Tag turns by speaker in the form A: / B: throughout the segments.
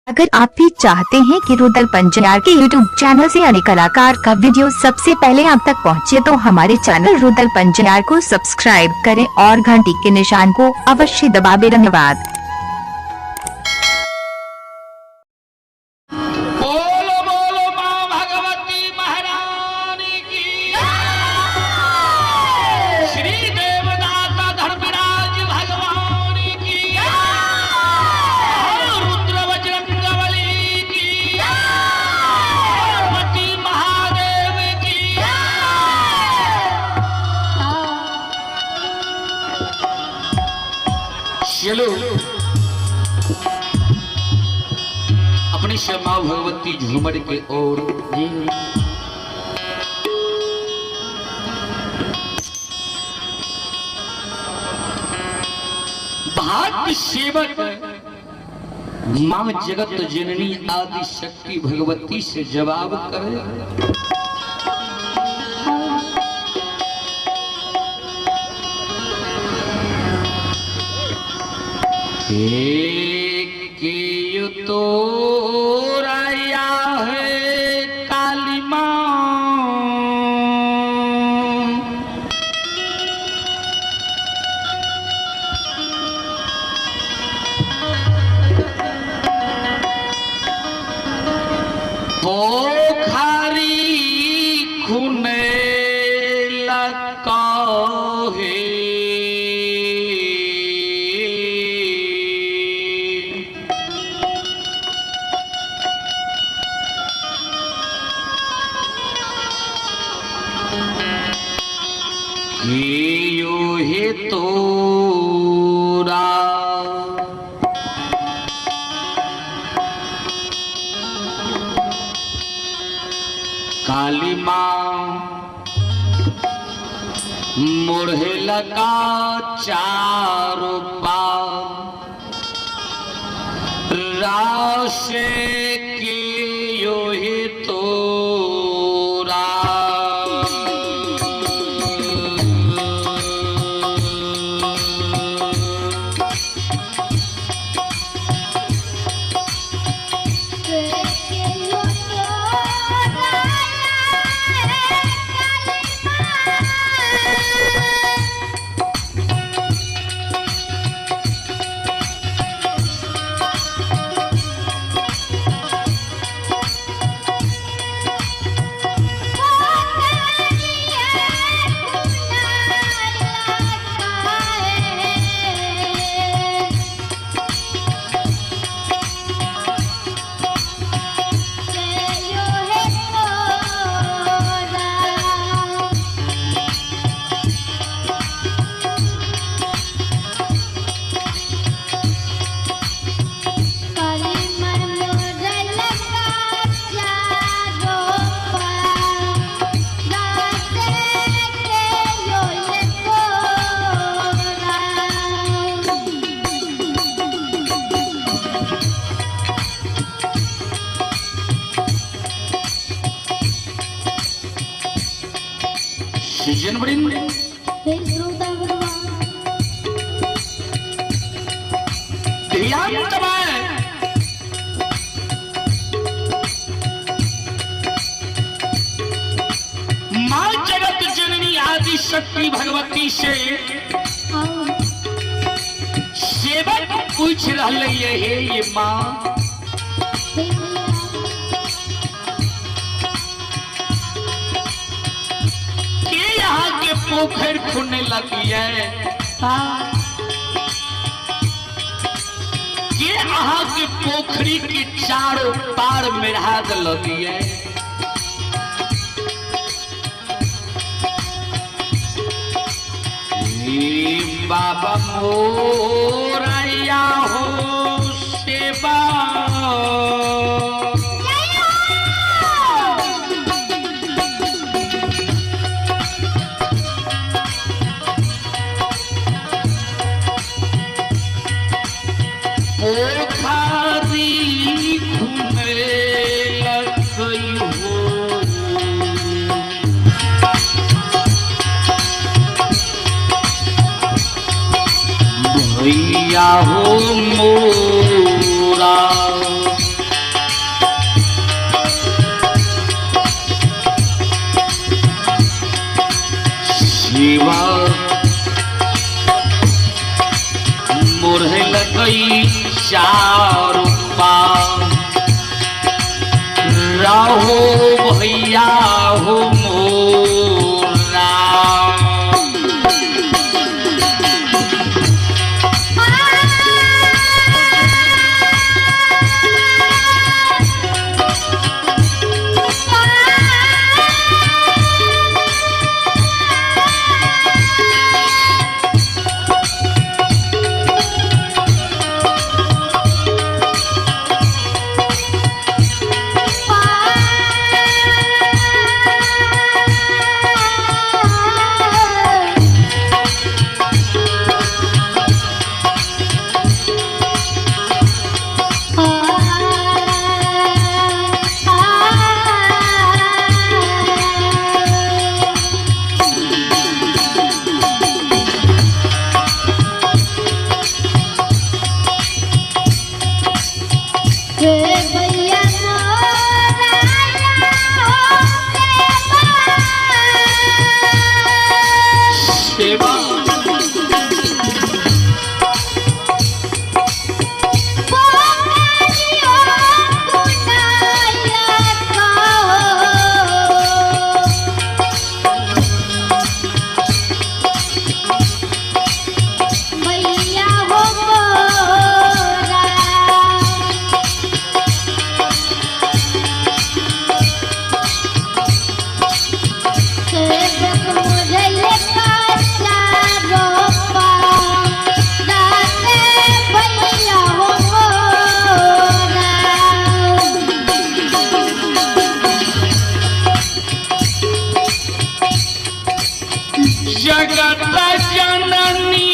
A: अगर आप भी चाहते हैं कि रुदल पंचार के YouTube चैनल से अनेक कलाकार का वीडियो सबसे पहले आप तक पहुंचे, तो हमारे चैनल रुदल पंचार को सब्सक्राइब करें और घंटी के निशान को अवश्य दबाएं। धन्यवाद।
B: बोलो बोलो माँ भगवती महारानी की, श्री देवदाता धर्मराज भगवान की, रुद्र बजरंगबली की, पार्वती महादेव की। चलो अपनी श्यामा भगवती झूमर के ओर भाग्य सेवक मां जगत जननी आदि शक्ति भगवती से जवाब करे। तो राया है काली माँ, पोखरी खुने लगा है, यो है तोरा काली माँ मुढ़े लगा चारों पार राशे के यो है तोरा। जनवरी मां जगत जननी आदि शक्ति भगवती से सेवक पूछ रही है, ये मां पोखर खुने लगी है, ये अहाँ के पोखरी के चारों पार मेढ़ाद लगी है। बाबा मोरैया हो सेवा भैया हो मोरा
C: भैया
B: सेवा जगत जननी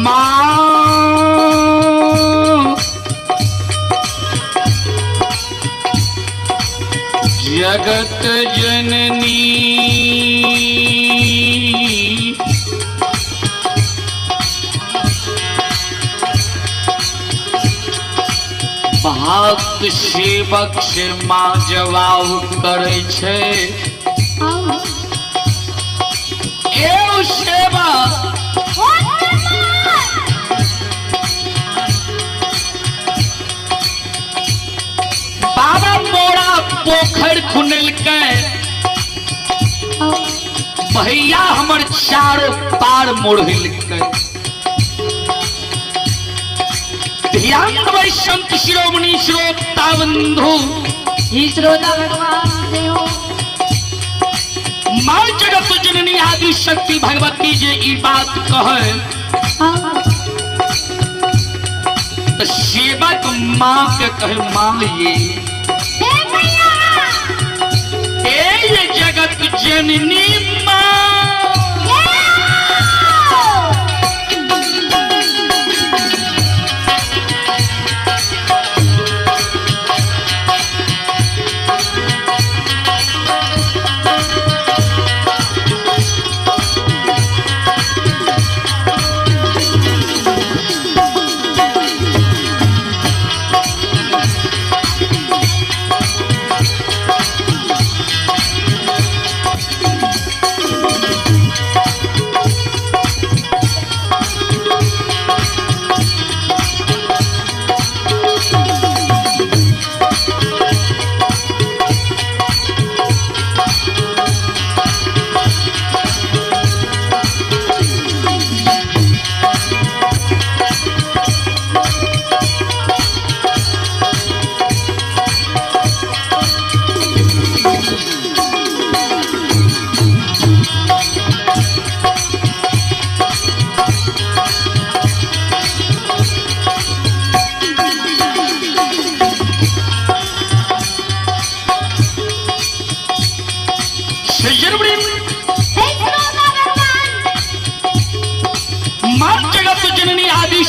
B: माँ जगत जननी भक्त सेवक से माँ जवाब करे छे एओ सेवक बाबा मोरा पोखर खुनल के भैया हमर चारों पार मोड़िल के ध्यान दबाई संत शिरोमणि श्रोता बंधु
C: श्रोता भगवान देव
B: माँ जगत जननी आदि शक्ति भगवती जे ई बात कहे तो सेवक माँ के कहे माँ ये जगत जननी माँ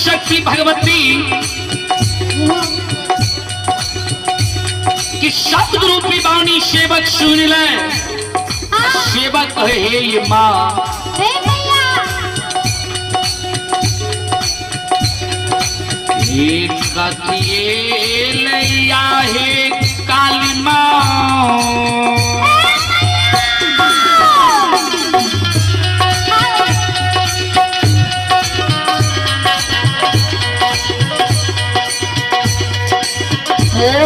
B: शक्ति भगवती कि शब्द रूपी वाणी सेवक सुन ले सेवक कहे हे ये माँ हे कथिए लैया हे काली माँ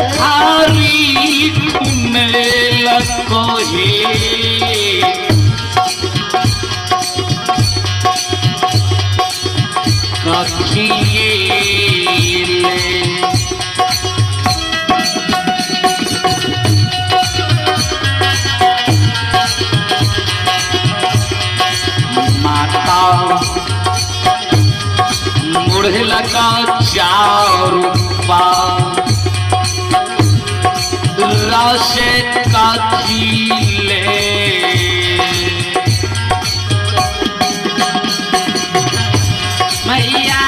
B: पोखरी खुनल कोहे कथिए ले माता मुढ़ लगा चारू पार राशे काथिले मैया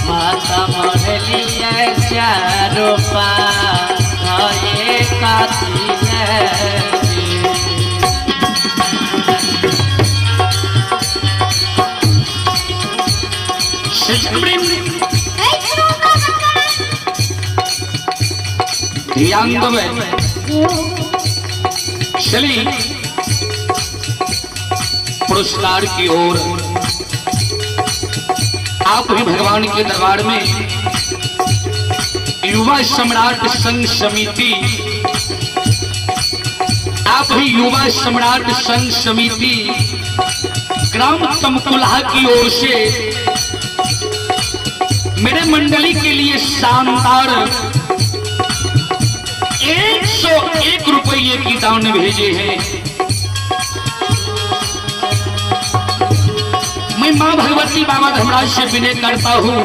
B: माता महलिया चारो पाए काती चली पुरस्कार की ओर। आप भी भगवान के दरबार में युवा सम्राट संघ समिति, आप भी युवा सम्राट संघ समिति ग्राम तमकुल्हा की ओर से मेरे मंडली के लिए शानदार 101 रुपये की दान भेजे हैं। मैं मां भगवती बाबा धर्मराज से विनय करता हूं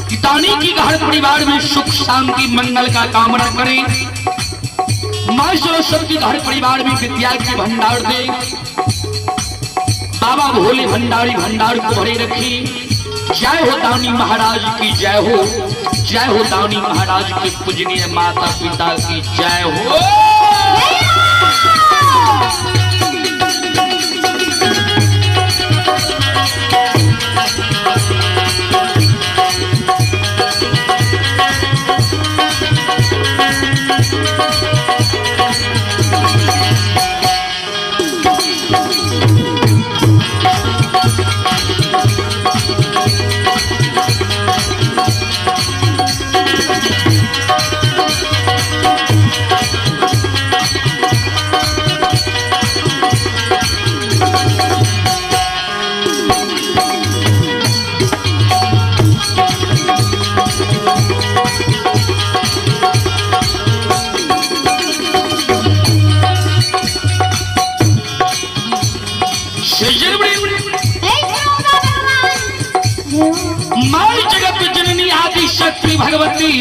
B: कि दानी की घर परिवार में सुख शांति मंगल का कामना करें। मां सरस्वती घर परिवार में विद्या के भंडार दे। बाबा भोले भंडारी भंडार को भरे रखी। जय हो दानी महाराज की जय हो, जय हो दानी महाराज के पूजनीय माता पिता की जय हो। मां जगत जननी आदि शक्ति भगवती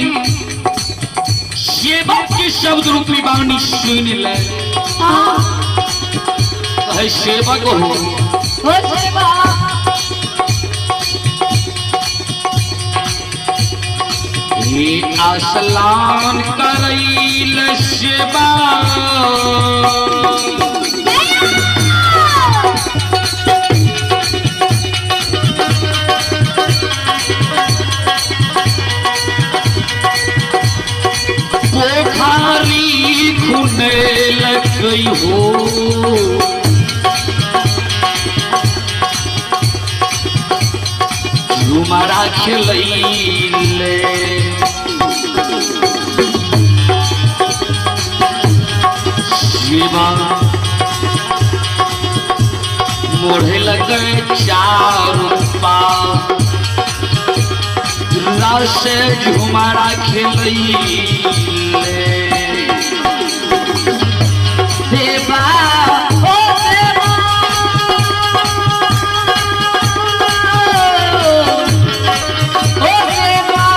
B: सेवक के शब्द रूपी वाणी सुन ले। है सेवक हो ये आसलान करैल सेवा पोखारी खुने लग गई हो। झुमरा खेलैले शिवा मोढ़े लगे चारू पाँव रस झुमरा खेलैले देवा ओ देवा ओ देवा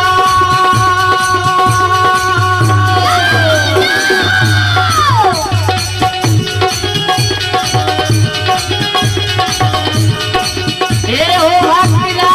B: ए हो भक्तरा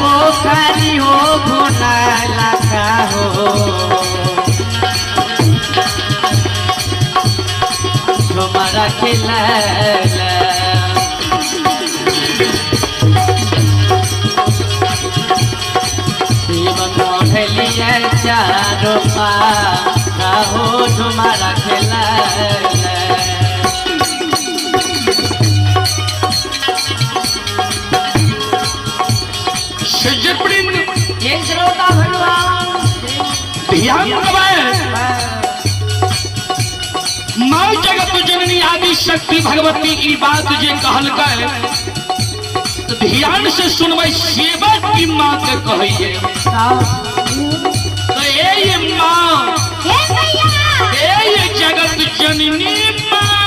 C: पोखरी हो घुनाला का हो तुम्हारा खिला चारों पा हो तुम्हारा खिला
B: ये श्रोता भगवान ध्यान माँ जगत जननी आदि शक्ति भगवती की बात जे कहल तो ध्यान से सुनबै सेवा की माँ के कहिए तो ये माँ ये जगत जननी माँ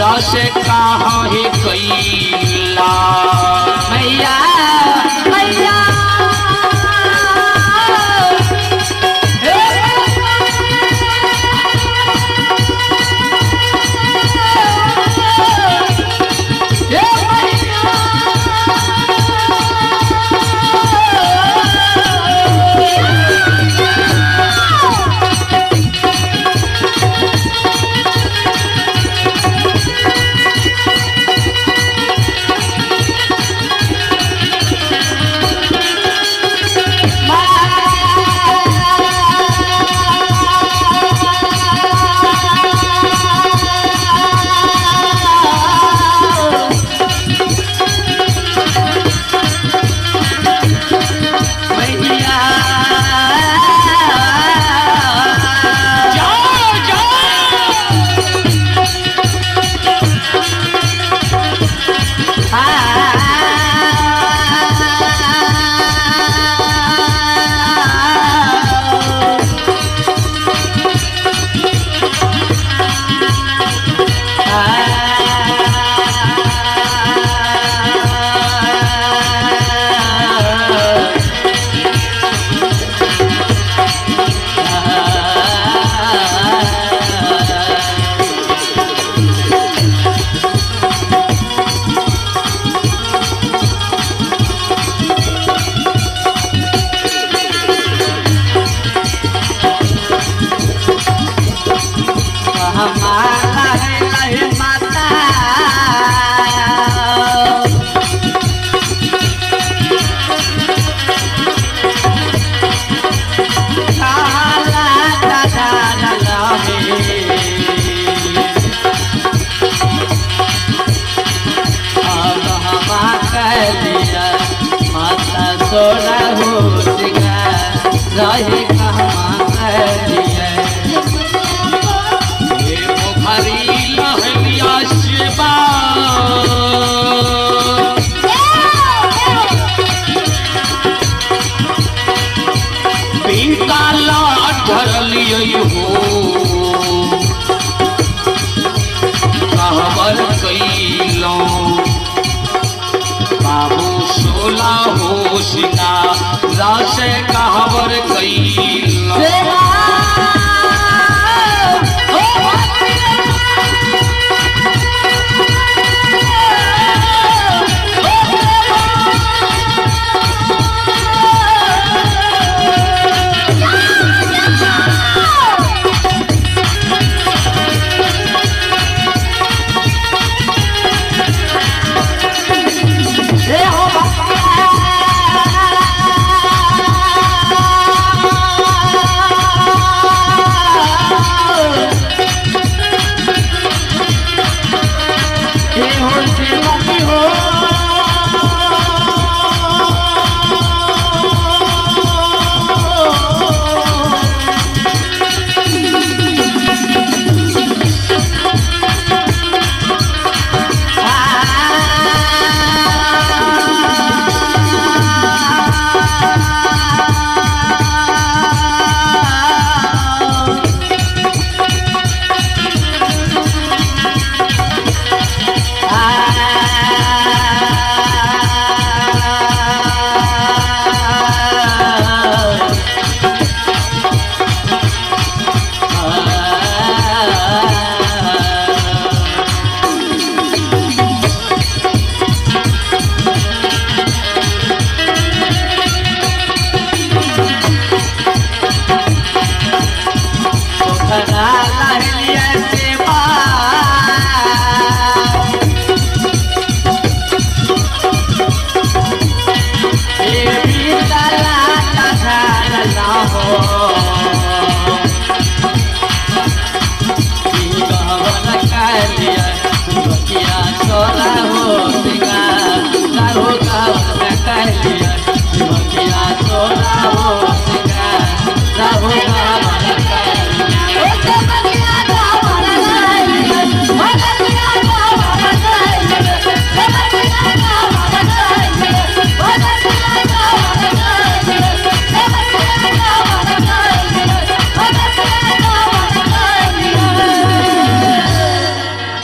B: रस कहाँ है कैला मैया मैया
C: माला है माता काला दादा लहे अब हमा कर लिया माता सोना हो सिंगार रहे कहाँ कर लिया
B: ये पोखरी लहरिया सेवा पीताला धरलियै हो कहबर कैलो बाबू सोला हो सिना रास कहबर कैलो
C: सोला हो